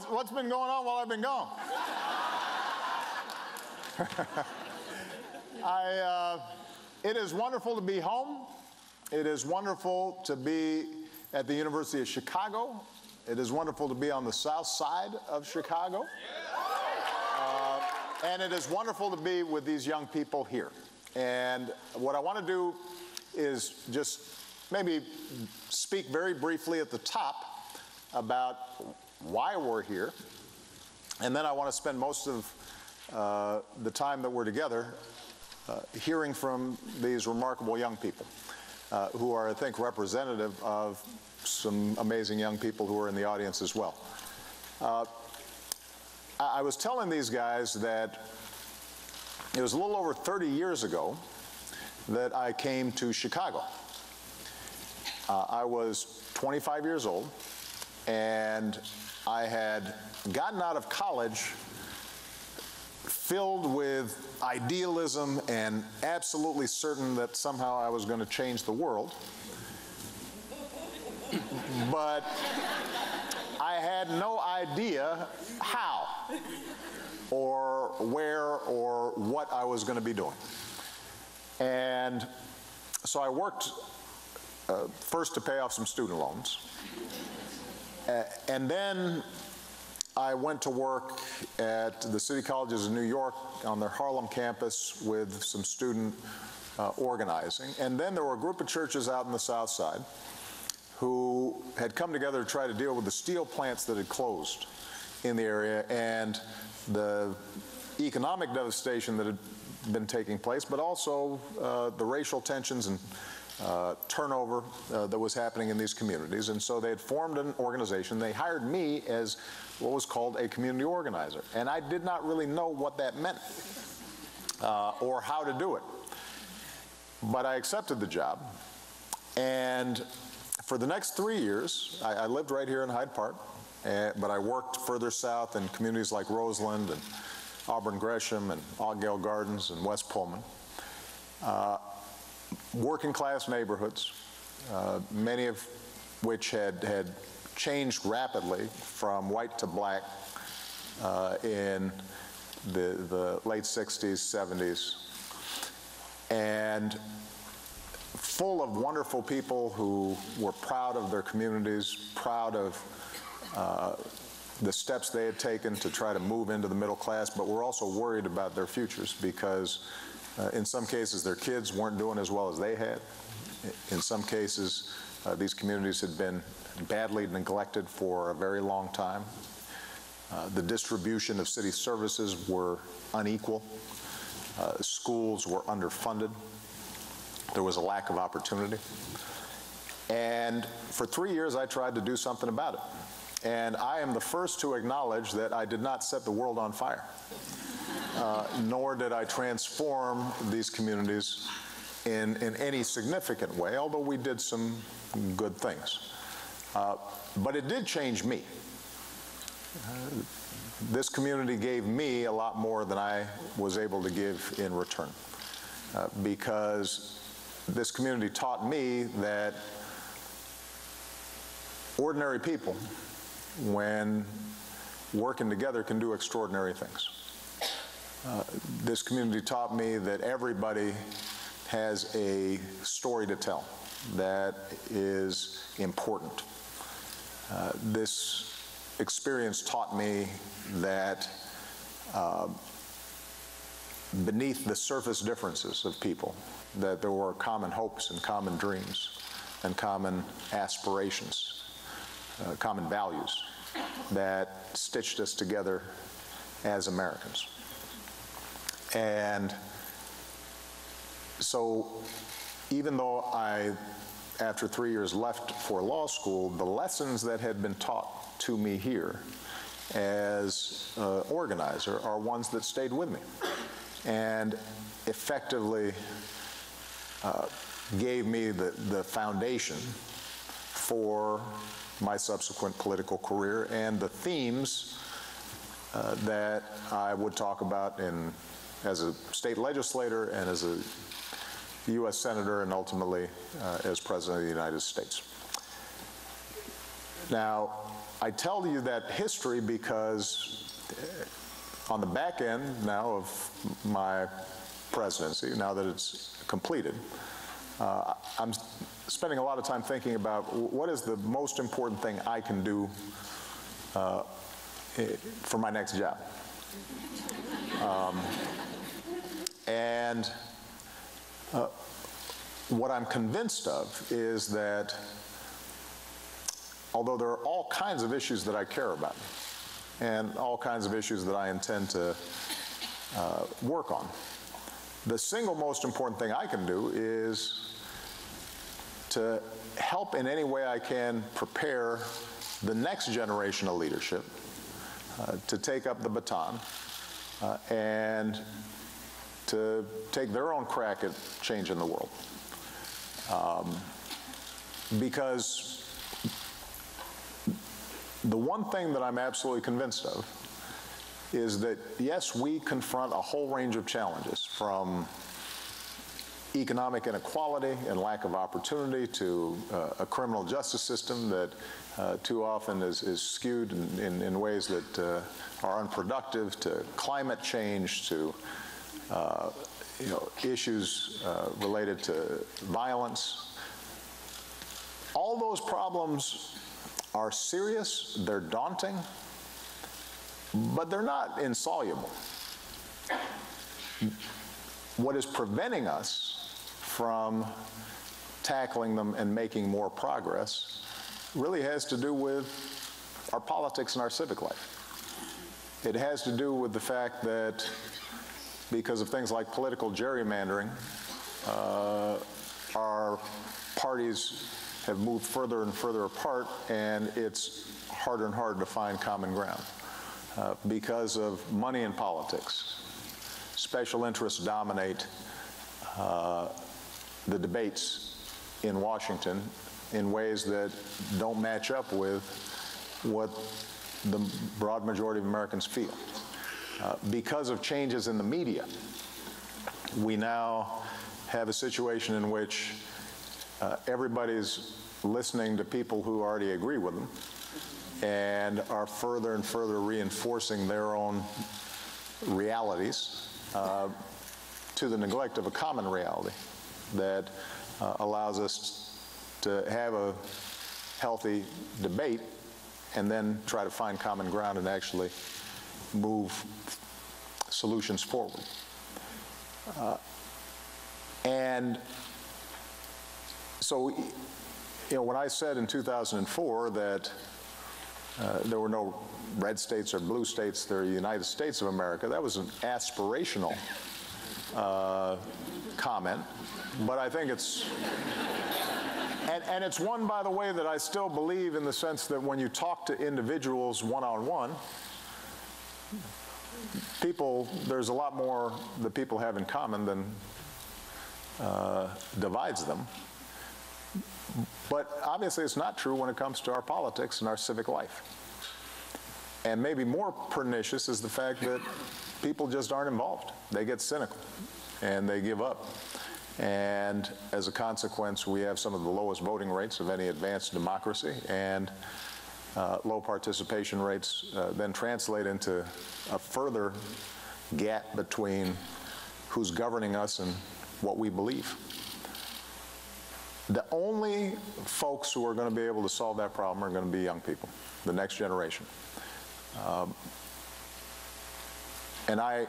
what's been going on while I've been gone? It is wonderful to be home. It is wonderful to be at the University of Chicago. It is wonderful to be on the south side of Chicago. And it is wonderful to be with these young people here. And what I want to do is just maybe speak very briefly at the top about why we're here. And then I want to spend most of the time that we're together hearing from these remarkable young people who are, I think, representative of some amazing young people who are in the audience as well. I was telling these guys that it was a little over 30 years ago that I came to Chicago. I was 25 years old, and I had gotten out of college filled with idealism and absolutely certain that somehow I was going to change the world. But I had no idea how or where or what I was going to be doing. And so I worked first to pay off some student loans. And then I went to work at the city colleges in New York on their Harlem campus with some student organizing. And then there were a group of churches out in the South Side who had come together to try to deal with the steel plants that had closed in the area and the economic devastation that had been taking place, but also the racial tensions and turnover that was happening in these communities. And so they had formed an organization. They hired me as what was called a community organizer. And I did not really know what that meant or how to do it. But I accepted the job. And for the next 3 years, I lived right here in Hyde Park, but I worked further south in communities like Roseland and Auburn Gresham and Oggale Gardens and West Pullman. Working class neighborhoods, many of which had changed rapidly from white to black in the late 60s, 70s, and full of wonderful people who were proud of their communities, proud of the steps they had taken to try to move into the middle class, but were also worried about their futures because in some cases their kids weren't doing as well as they had. In some cases, these communities had been badly neglected for a very long time. The distribution of city services were unequal. Schools were underfunded. There was a lack of opportunity. And for 3 years, I tried to do something about it. And I am the first to acknowledge that I did not set the world on fire, nor did I transform these communities in any significant way, although we did some good things. But it did change me. This community gave me a lot more than I was able to give in return, because this community taught me that ordinary people, when working together, can do extraordinary things. This community taught me that everybody has a story to tell that is important. This experience taught me that beneath the surface differences of people, that there were common hopes and common dreams and common aspirations, common values that stitched us together as Americans. And so even though I, after 3 years, left for law school, the lessons that had been taught to me here as an organizer are ones that stayed with me and effectively gave me the foundation for my subsequent political career and the themes that I would talk about as a state legislator and as a U.S. Senator and ultimately as President of the United States. Now, I tell you that history because on the back end now of my presidency, now that it's completed, I'm spending a lot of time thinking about what is the most important thing I can do for my next job. And what I'm convinced of is that although there are all kinds of issues that I care about and all kinds of issues that I intend to work on, the single most important thing I can do is to help in any way I can prepare the next generation of leadership to take up the baton and to take their own crack at changing the world. Because the one thing that I'm absolutely convinced of is that, yes, we confront a whole range of challenges, from economic inequality and lack of opportunity to a criminal justice system that too often is skewed in ways that are unproductive, to climate change, to issues related to violence. All those problems are serious, they're daunting, but they're not insoluble. What is preventing us from tackling them and making more progress really has to do with our politics and our civic life. It has to do with the fact that because of things like political gerrymandering, our parties have moved further and further apart, and it's harder and harder to find common ground. Because of money in politics, special interests dominate the debates in Washington in ways that don't match up with what the broad majority of Americans feel. Because of changes in the media, we now have a situation in which everybody's listening to people who already agree with them and are further and further reinforcing their own realities to the neglect of a common reality that allows us to have a healthy debate and then try to find common ground and actually move solutions forward. And so, when I said in 2004 that there were no red states or blue states, they're the United States of America, that was an aspirational comment, but I think it's, and it's one, by the way, that I still believe, in the sense that when you talk to individuals one-on-one, there's a lot more that people have in common than divides them. But obviously it's not true when it comes to our politics and our civic life. And maybe more pernicious is the fact that people just aren't involved. They get cynical and they give up. And as a consequence, we have some of the lowest voting rates of any advanced democracy, and low participation rates then translate into a further gap between who's governing us and what we believe. The only folks who are going to be able to solve that problem are going to be young people, the next generation. And I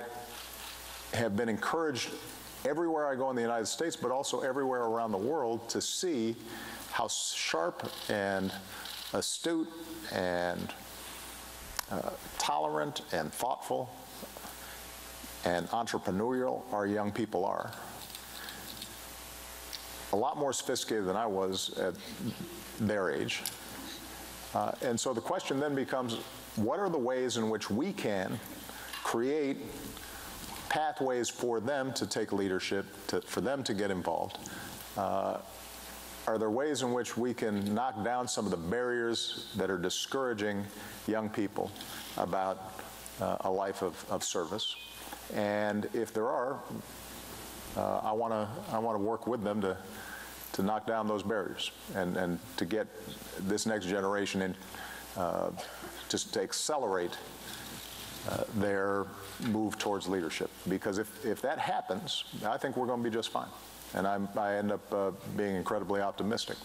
have been encouraged everywhere I go in the United States, but also everywhere around the world, to see how sharp and astute and tolerant and thoughtful and entrepreneurial our young people are. A lot more sophisticated than I was at their age. And so the question then becomes, what are the ways in which we can create pathways for them to take leadership, for them to get involved? Are there ways in which we can knock down some of the barriers that are discouraging young people about a life of service? And if there are, I want to work with them to to knock down those barriers and to get this next generation in, just to accelerate their move towards leadership. Because if that happens, I think we're going to be just fine. And I end up being incredibly optimistic.